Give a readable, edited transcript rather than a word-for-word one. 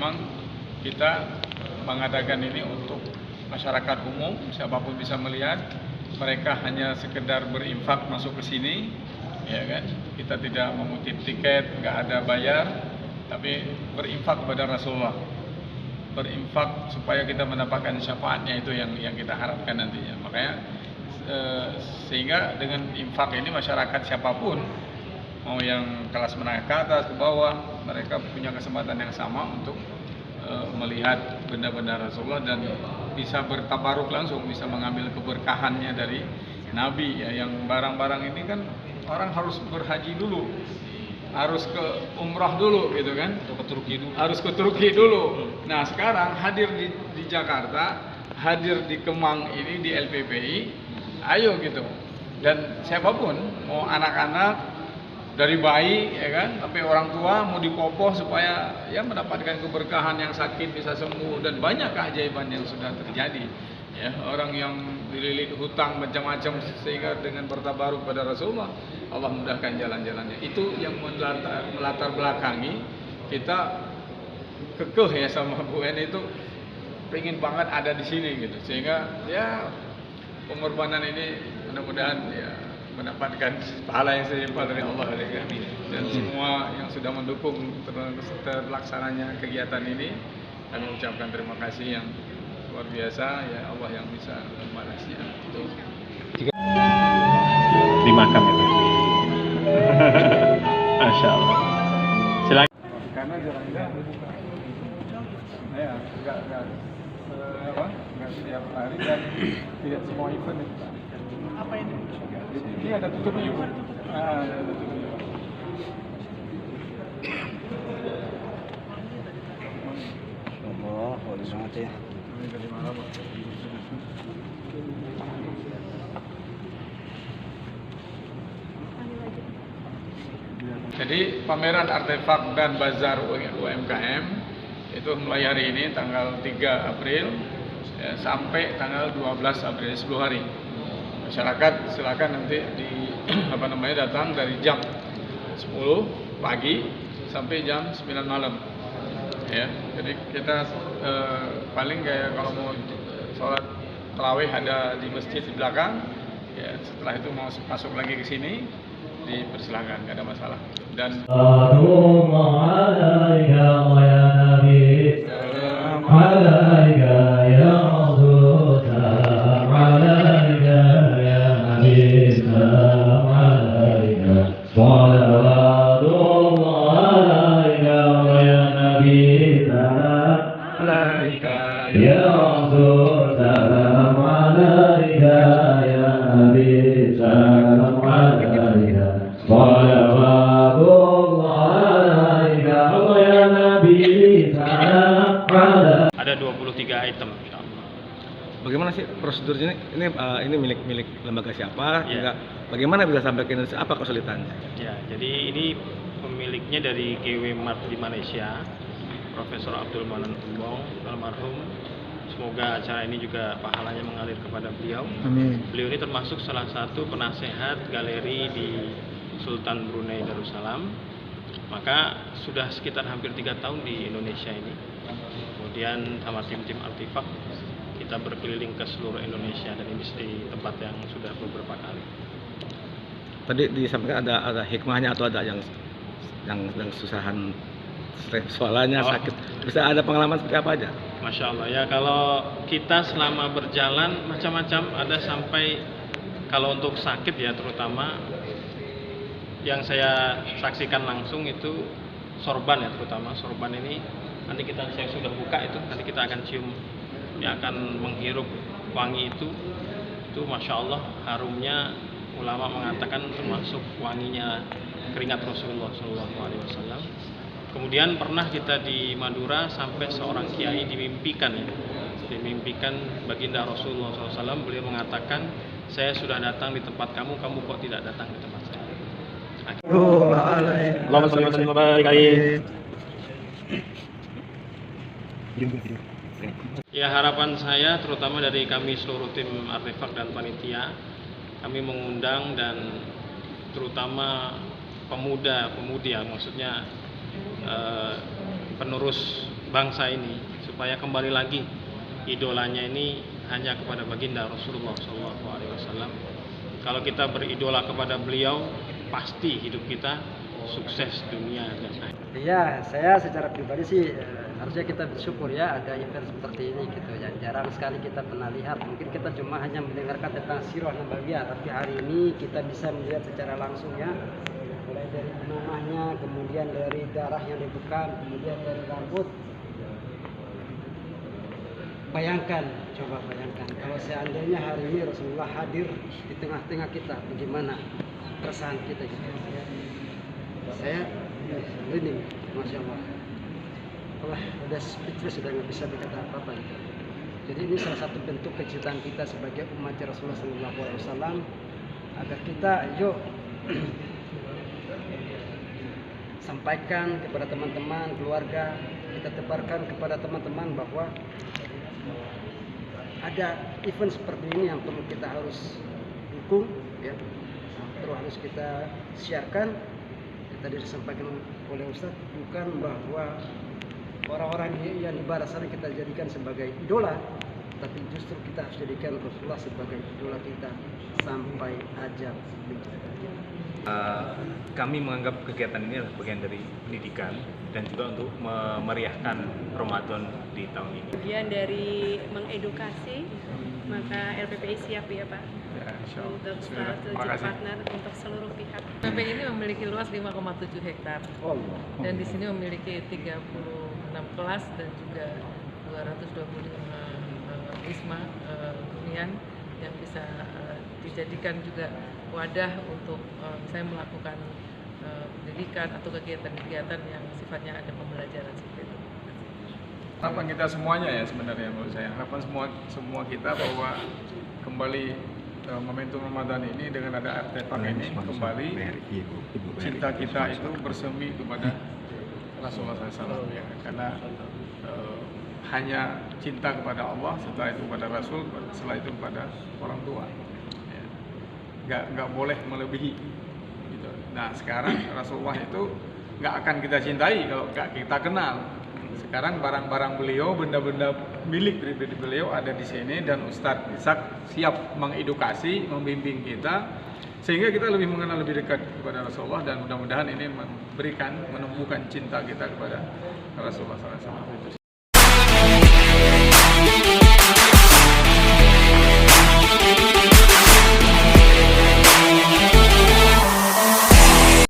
memang kita mengadakan ini untuk masyarakat umum, siapapun bisa melihat. Mereka hanya sekedar berinfak masuk ke sini, ya kan? Kita tidak mengutip tiket, nggak ada bayar, tapi berinfak kepada Rasulullah, berinfak supaya kita mendapatkan syafaatnya, itu yang kita harapkan nantinya. Makanya sehingga dengan infak ini masyarakat siapapun, mau yang kelas menengah ke atas ke bawah, mereka punya kesempatan yang sama untuk melihat benda-benda Rasulullah dan bisa bertabaruk langsung, bisa mengambil keberkahannya dari Nabi ya. Yang barang-barang ini kan orang harus berhaji dulu, harus ke umrah dulu gitu kan, harus ke Turki dulu. Nah sekarang hadir di Jakarta, hadir di Kemang ini, di LPPI, ayo gitu. Dan siapapun, mau anak-anak dari bayi ya kan, tapi orang tua mau dikopoh supaya ya mendapatkan keberkahan, yang sakit bisa sembuh, dan banyak keajaiban yang sudah terjadi ya. Orang yang dililit hutang macam-macam, sehingga dengan bertabaruk pada Rasulullah Allah mudahkan jalan-jalannya. Itu yang melatar belakangi kita kekeh ya sama Bu En, itu pengen banget ada di sini gitu, sehingga ya pengorbanan ini mudah-mudahan ya mendapatkan pahala yang setimpal dari Allah dan semua yang sudah mendukung terlaksananya kegiatan ini. Kami ucapkan terima kasih yang luar biasa ya, Allah yang bisa membalasnya. Di makam itu. Masya Allah. Silakan. Karena jarang-jarang dibuka. Ya, enggak setiap hari dan tidak semua event dibuka. Apa ini? Ini ada tutupnya juga. Ada tutupnya. Allah, boleh banget ya. Ini dari malam. Jadi pameran artefak dan bazar UMKM itu mulai hari ini tanggal 3 April ya, sampai tanggal 12 April, 10 hari. Masyarakat silakan nanti datang dari jam 10 pagi sampai jam 9 malam ya. Jadi kita paling kayak kalau mau sholat tarawih ada di masjid di belakang ya, setelah itu mau masuk lagi ke sini dipersilakan, nggak ada masalah. Dan ada 23 item. Bagaimana sih prosedurnya ini? Ini milik lembaga siapa? Ya. Bagaimana bisa sampai ke Indonesia? Apa kesulitannya? Ya, jadi ini pemiliknya dari GW Mart di Malaysia, Profesor Abdul Manan Umbong almarhum. Semoga acara ini juga pahalanya mengalir kepada beliau. Amin. Beliau ini termasuk salah satu penasehat galeri di Sultan Brunei Darussalam. Maka sudah sekitar hampir 3 tahun di Indonesia ini. Kemudian sama tim-tim artefak kita berkeliling ke seluruh Indonesia, dan ini di tempat yang sudah beberapa kali. Tadi disampaikan ada hikmahnya atau ada yang susahan, soalnya sakit. Bisa ada pengalaman seperti apa aja? Masya Allah ya, kalau kita selama berjalan macam-macam, ada sampai kalau untuk sakit ya, terutama yang saya saksikan langsung itu sorban ya, terutama sorban ini nanti saya sudah buka itu, nanti kita akan cium, yang akan menghirup wangi itu Masya Allah harumnya. Ulama mengatakan termasuk wanginya keringat Rasulullah SAW. Kemudian pernah kita di Madura sampai seorang kiai dimimpikan baginda Rasulullah SAW. Beliau mengatakan, saya sudah datang di tempat kamu kok tidak datang di tempat saya. Allahumma shalli wa sallim wa barik alaihi. Ya, harapan saya terutama dari kami seluruh tim artefak dan panitia, kami mengundang dan terutama pemuda-pemudi ya, maksudnya penerus bangsa ini supaya kembali lagi idolanya ini hanya kepada baginda Rasulullah SAW. Kalau kita beridola kepada beliau, pasti hidup kita sukses dunia dan akhirat. Iya, saya secara pribadi sih harusnya kita bersyukur ya ada event seperti ini gitu ya. Jarang sekali kita pernah lihat. Mungkin kita cuma hanya mendengarkan tentang sirah nabawiyah, tapi hari ini kita bisa melihat secara langsung ya. Mulai dari imamahnya, kemudian dari darah yang dibekam, kemudian dari rambut. Bayangkan, coba bayangkan kalau seandainya hari ini Rasulullah hadir di tengah-tengah kita, bagaimana perasaan kita gitu. Saya ini, masya Allah, udah speechless, sudah nggak bisa berkata apa-apa gitu. Jadi ini salah satu bentuk kecintaan kita sebagai umat Rasulullah SAW, agar kita yuk sampaikan kepada teman-teman, keluarga, kita tebarkan kepada teman-teman bahwa ada event seperti ini yang perlu kita harus dukung, ya, terus harus kita siarkan. Tadi disampaikan oleh Ustadz, bukan bahwa orang-orang yang di barat sana kita jadikan sebagai idola, tapi justru kita harus jadikan Rasulullah sebagai idola kita sampai ajal. Kami menganggap kegiatan ini adalah bagian dari pendidikan dan juga untuk memeriahkan Ramadan di tahun ini. Bagian dari mengedukasi, maka LPPI siap ya Pak Ya, insyaallah. untuk Bismillah. jadi Terima kasih. partner untuk seluruh pihak. LPPI ini memiliki luas 5,7 hektar Allah. dan di sini memiliki 36 kelas dan juga 225 wisma hunian yang bisa dijadikan juga wadah untuk misalnya melakukan pendidikan atau kegiatan-kegiatan yang sifatnya ada pembelajaran seperti itu. Harapan kita semuanya ya sebenarnya menurut saya, harapan semua kita bahwa kembali momentum Ramadan ini dengan ada artefak ini kembali cinta kita itu bersemi kepada Rasulullah SAW ya. Karena hanya cinta kepada Allah, setelah itu kepada Rasul, setelah itu kepada orang tua ya. Nggak boleh melebihi gitu. Nah sekarang Rasulullah itu nggak akan kita cintai kalau nggak kita kenal. Sekarang barang-barang beliau, benda-benda milik pribadi beliau ada di sini, dan Ustadz Ishak siap mengedukasi, membimbing kita sehingga kita lebih mengenal lebih dekat kepada Rasulullah, dan mudah-mudahan ini menumbuhkan cinta kita kepada Rasulullah SAW.